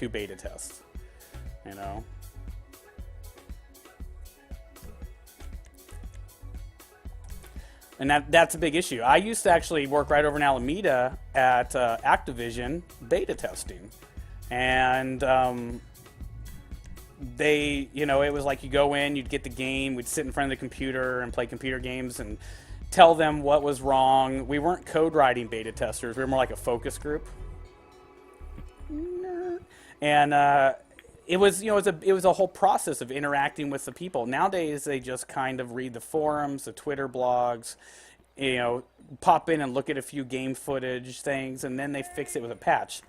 2 beta tests. You know. And that's a big issue. I used to actually work right over in Alameda at Activision beta testing. And they, you know, it was like you go in, you'd get the game, we'd sit in front of the computer and play computer games and tell them what was wrong. We weren't code writing beta testers. We were more like a focus group. And it was, you know, it was a whole process of interacting with the people. Nowadays, they just kind of read the forums, the Twitter blogs, you know, pop in and look at a few game footage things, and then they fix it with a patch.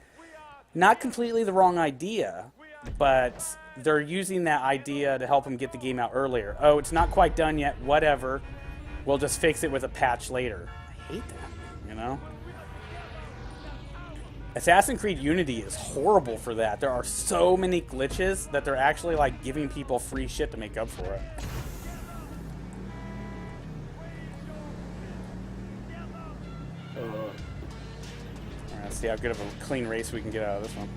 Not completely the wrong idea, but they're using that idea to help them get the game out earlier. Oh, it's not quite done yet, whatever. We'll just fix it with a patch later. I hate that, you know? Assassin's Creed Unity is horrible for that. There are so many glitches that they're actually like giving people free shit to make up for it. Alright, let's see how good of a clean race we can get out of this one.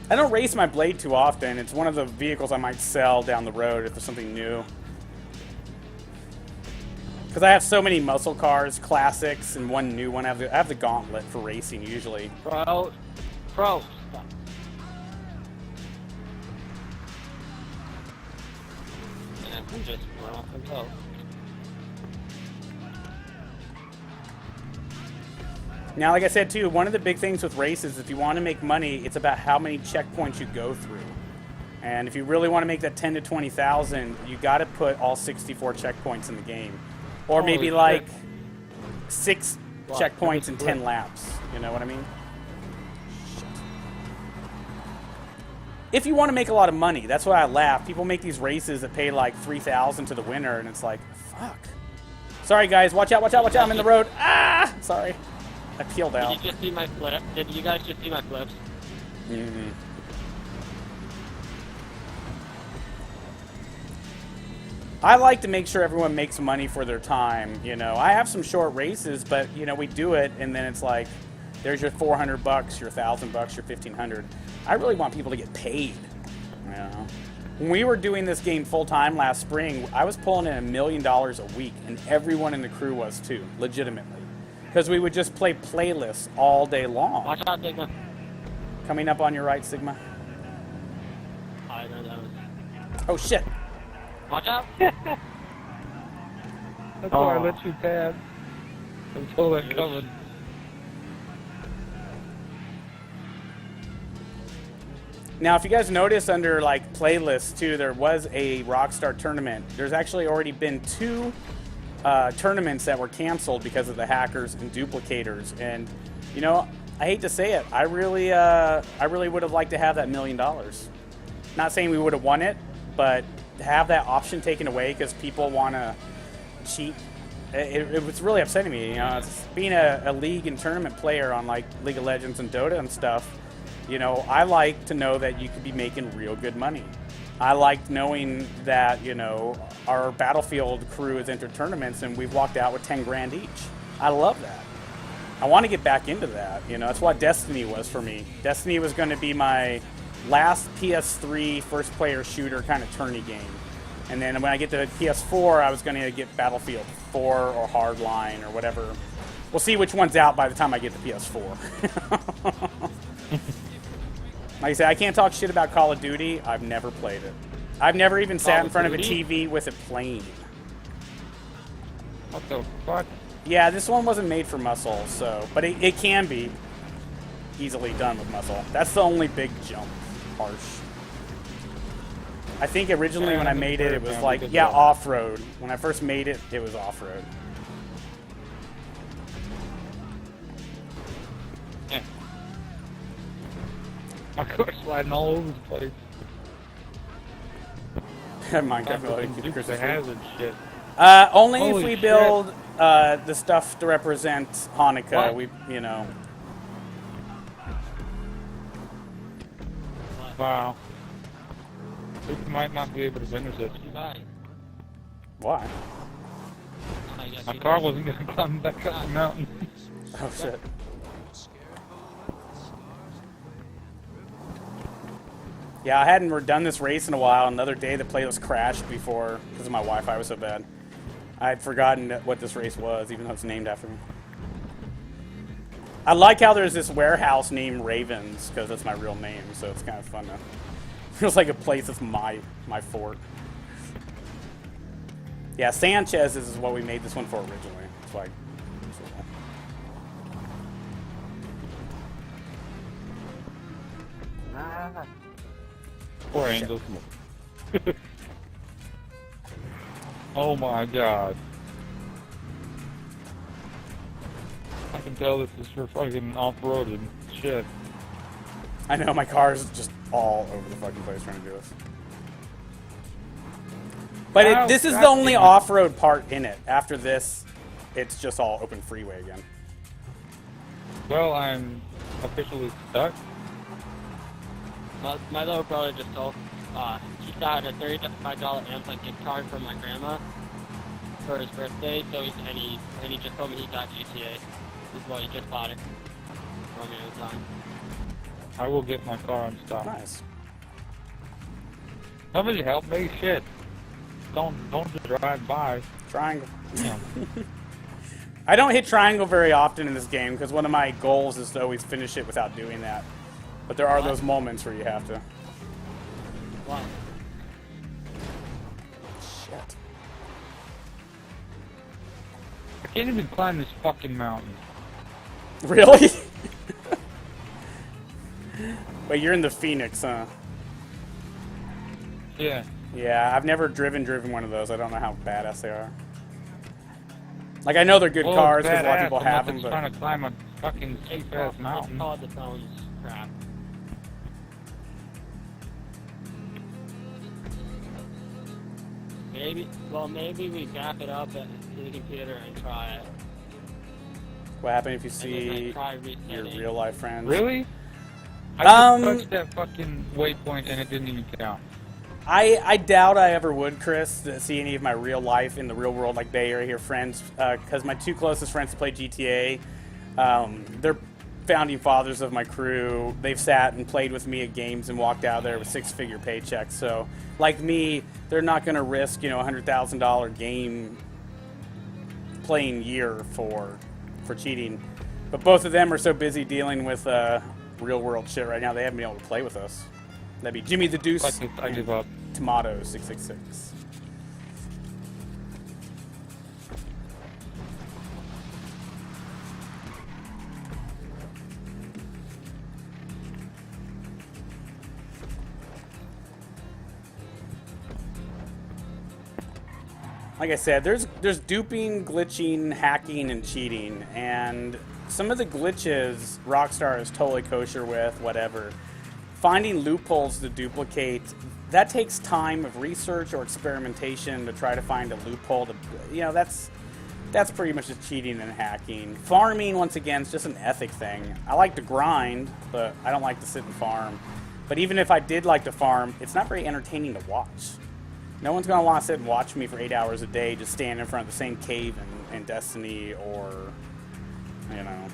I don't race my Blade too often. It's one of the vehicles I might sell down the road if there's something new. Because I have so many muscle cars, classics, and one new one. I have the Gauntlet for racing usually. Bro. I'm just off and go. Now, like I said too, one of the big things with races, if you want to make money, it's about how many checkpoints you go through. And if you really want to make that 10 to 20,000, you got to put all 64 checkpoints in the game. Or Holy maybe shit. like 6 checkpoints in that's 10 great. laps. You know what I mean? Shit. If you want to make a lot of money, that's why I laugh. People make these races that pay like 3,000 to the winner, and it's like, fuck. Sorry guys, watch out, watch out, watch out, I'm in the road. Ah! Sorry. I peeled out. Did you just see my flip? Did you guys just see my flips? Mm-hmm. I like to make sure everyone makes money for their time, you know. I have some short races, but, you know, we do it, and then it's like, there's your $400, your $1,000, your $1,500. I really want people to get paid, you know. When we were doing this game full-time last spring, I was pulling in $1 million a week, and everyone in the crew was too, legitimately. Because we would just play playlists all day long. Watch out, Sigma. Coming up on your right, Sigma. I know that was... Oh, shit. Watch out! That's why I let you pass until they're coming. Now, if you guys notice under like playlists too, there was a Rockstar tournament. There's actually already been 2 tournaments that were canceled because of the hackers and duplicators. And you know, I hate to say it, I really would have liked to have that $1 million. Not saying we would have won it, but to have that option taken away because people want to cheat, it was really upsetting me. You know, it's being a league and tournament player on like League of Legends and Dota and stuff. You know, I like to know that you could be making real good money. I liked knowing that, you know, our Battlefield crew has entered tournaments and we've walked out with 10 grand each. I love that. I want to get back into that. You know, that's what Destiny was for me. Destiny was going to be my last PS3 first player shooter kind of tourney game. And then when I get to PS4, I was going to get Battlefield 4 or Hardline or whatever. We'll see which one's out by the time I get the PS4. Like I said, I can't talk shit about Call of Duty. I've never played it. I've never even sat in front of a TV with it playing. What the fuck? Yeah, this one wasn't made for muscle, so... But it can be easily done with muscle. That's the only big jump. Harsh. I think originally when I made it, it was like, yeah, off-road. When I first made it, it was off-road. Yeah. My car's sliding all over the place. Minecraft loading. Dukes of Hazzard shit. Only Holy if we shit. build the stuff to represent Hanukkah. What? We, you know. Wow. We might not be able to finish it. Bye. Why? I you got My two car cars. wasn't gonna climb back up the mountain. Oh shit. Yeah, I hadn't done this race in a while. Another day the playlist crashed before because my Wi-Fi was so bad. I had forgotten what this race was, even though it's named after me. I like how there's this warehouse named Ravens because that's my real name, so it's kind of fun. Feels like a place that's my fort. Yeah, Sanchez is what we made this one for originally. That's why. Poor Angel. Oh my god. I can tell this is for fucking off-roaded shit. I know, my car is just all over the fucking place trying to do this. But this is the only off-road part in it. After this, it's just all open freeway again. Well, I'm officially stuck. My little brother just told, he got a $35 Amplin gift card from my grandma for his birthday, so he just told me he got GTA. This is why he just bought it for me at the time. I will get my car unstuck. Nice. Somebody help me, shit. Don't just drive by. Triangle. Yeah. I don't hit triangle very often in this game because one of my goals is to always finish it without doing that. But there are those moments where you have to. Wow. Shit. I can't even climb this fucking mountain. Really? Wait, you're in the Phoenix, huh? Yeah. Yeah, I've never driven one of those. I don't know how badass they are. Like, I know they're good cars because a lot of people have them, but... trying to climb a fucking steep-ass mountain. It's called the phone's crap. Maybe we back it up at the computer and try it. What happened if you And then, see try your resetting. real-life friends? Really? I just touched that fucking waypoint and it didn't even count. I doubt I ever would, Chris, to see any of my real life in the real world, like Bay Area here friends, because my two closest friends to play GTA, they're founding fathers of my crew. They've sat and played with me at games and walked out there with six-figure paychecks. So, like me, they're not going to risk, you know, $100,000 game playing year for cheating. But both of them are so busy dealing with real world shit right now, they haven't been able to play with us. That'd be Jimmy the Deuce. I give up. Tomato 666. Like I said, there's duping, glitching, hacking, and cheating, and some of the glitches Rockstar is totally kosher with, whatever. Finding loopholes to duplicate, that takes time of research or experimentation to try to find a loophole to, you know, that's pretty much just cheating and hacking. Farming, once again, is just an ethic thing. I like to grind, but I don't like to sit and farm. But even if I did like to farm, it's not very entertaining to watch. No one's going to want to sit and watch me for 8 hours a day just stand in front of the same cave in Destiny or, you know,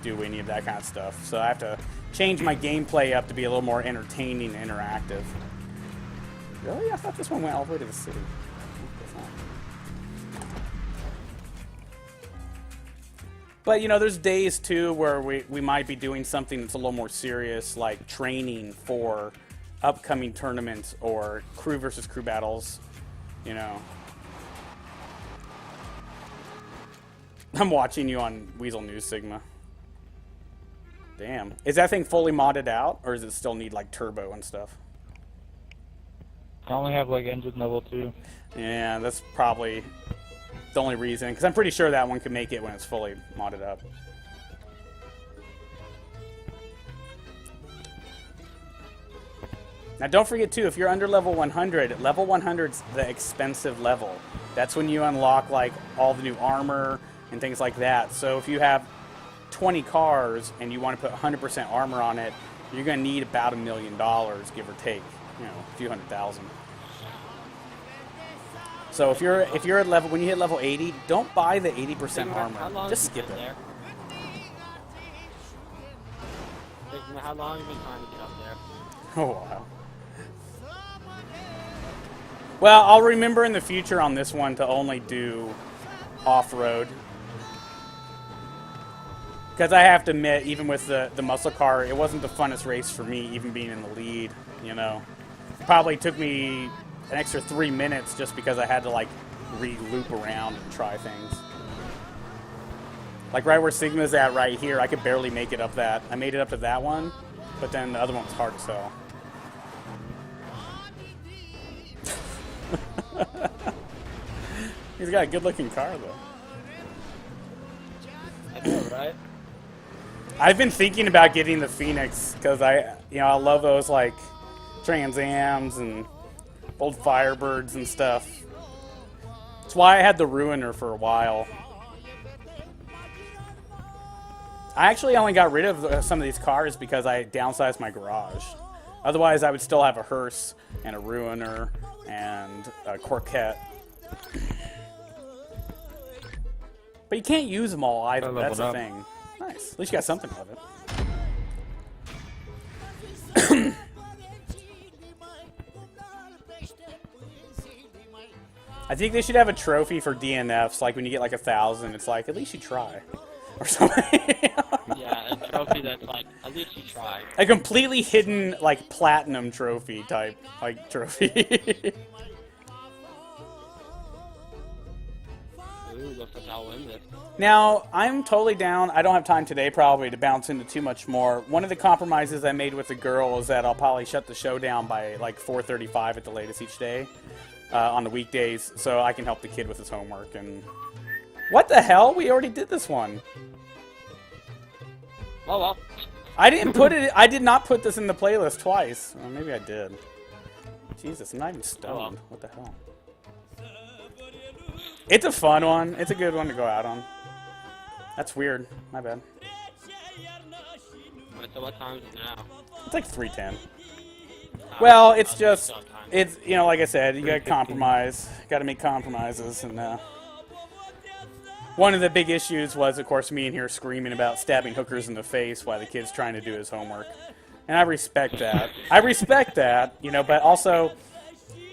do any of that kind of stuff. So I have to change my gameplay up to be a little more entertaining and interactive. Really? I thought this one went all the way to the city. But, you know, there's days, too, where we might be doing something that's a little more serious, like training for upcoming tournaments or crew versus crew battles, you know. I'm watching you on Weasel News Sigma. Damn. Is that thing fully modded out, or does it still need, like, turbo and stuff? I only have, like, engine level 2. Yeah, that's probably the only reason, because I'm pretty sure that one can make it when it's fully modded up. Now, don't forget, too, if you're under level 100, level 100's the expensive level. That's when you unlock, like, all the new armor and things like that. So if you have 20 cars and you want to put 100% armor on it, you're going to need about $1 million, give or take, you know, a few $100,000. So if you're at level, when you hit level 80, don't buy the 80% How armor. long Just have you skip been it. there? How long have you been trying to get up there? Oh wow. Well, I'll remember in the future on this one to only do off-road. Because I have to admit, even with the muscle car, it wasn't the funnest race for me, even being in the lead, you know. Probably took me an extra 3 minutes just because I had to, like, re-loop around and try things. Like, right where Sigma's at right here, I could barely make it up that. I made it up to that one, but then the other one was hard as hell. He's got a good-looking car, though. I know, right? I've been thinking about getting the Phoenix because I love those like Trans Ams and old Firebirds and stuff. That's why I had the Ruiner for a while. I actually only got rid of some of these cars because I downsized my garage. Otherwise, I would still have a hearse and a Ruiner and a Corvette. But you can't use them all either. That's the thing. Nice. At least you got something of it. I think they should have a trophy for DNFs, like when you get like 1,000, it's like, at least you try. Or something. Yeah, a trophy that's like, at least you tried. A completely hidden, like, platinum trophy type, like, trophy. Ooh, looks like I'll win this. Now, I'm totally down. I don't have time today, probably, to bounce into too much more. One of the compromises I made with the girl is that I'll probably shut the show down by, like, 4:35 at the latest each day on the weekdays, so I can help the kid with his homework. And what the hell? We already did this one. Oh, well. I didn't put it. I did not put this in the playlist twice. Well, maybe I did. Jesus, I'm not even stoned. What the hell? It's a fun one. It's a good one to go out on. That's weird. My bad. Wait, so what time is it now? It's like 3:10. Well, it's just, it's, you know, like I said, you gotta compromise. Gotta make compromises. And one of the big issues was, of course, me in here screaming about stabbing hookers in the face while the kid's trying to do his homework. And I respect that. I respect that, you know, but also,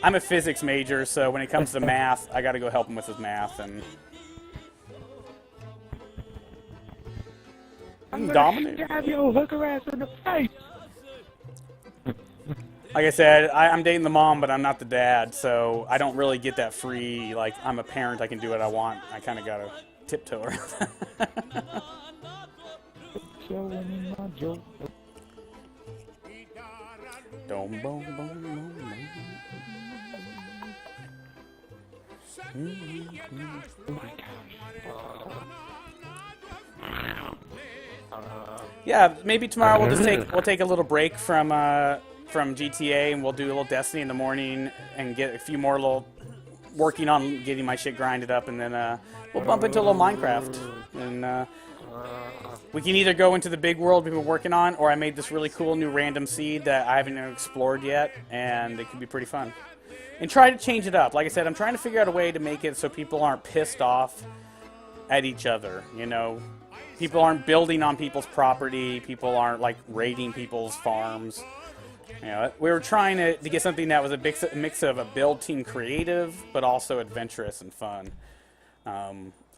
I'm a physics major, so when it comes to math, I gotta go help him with his math. And I'm dominating. Stab your hooker ass in the face. Like I said, I'm dating the mom, but I'm not the dad, so I don't really get that free, like, I'm a parent, I can do what I want. I kind of got to tiptoe around that. Yeah, maybe tomorrow we'll take a little break from GTA, and we'll do a little Destiny in the morning and get a few more little working on getting my shit grinded up, and then we'll bump into a little Minecraft, and we can either go into the big world we've been working on, or I made this really cool new random seed that I haven't explored yet, and it could be pretty fun. And try to change it up. Like I said, I'm trying to figure out a way to make it so people aren't pissed off at each other, you know? People aren't building on people's property, people aren't, like, raiding people's farms. You know, we were trying to get something that was a mix of a build team creative, but also adventurous and fun.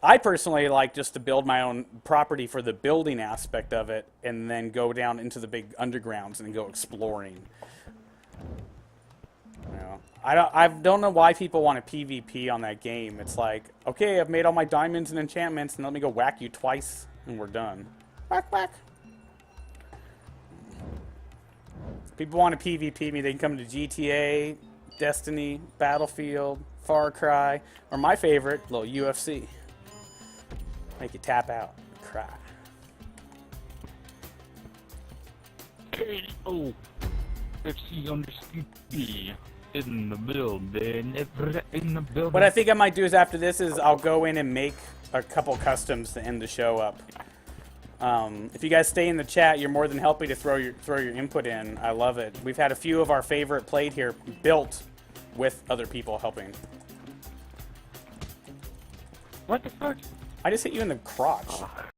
I personally like just to build my own property for the building aspect of it, and then go down into the big undergrounds and go exploring. You know, I don't know why people want a PvP on that game. It's like, okay, I've made all my diamonds and enchantments, and let me go whack you twice, and we're done. Whack, whack. People want to PvP me, they can come to GTA, Destiny, Battlefield, Far Cry, or my favorite, a little UFC. Make you tap out, cry. Oh, FC underscore B in the building, in the building. What I think I might do is after this is I'll go in and make a couple customs to end the show up. If you guys stay in the chat, you're more than happy to throw your input in. I love it. We've had a few of our favorite played here built with other people helping. What the fuck? I just hit you in the crotch.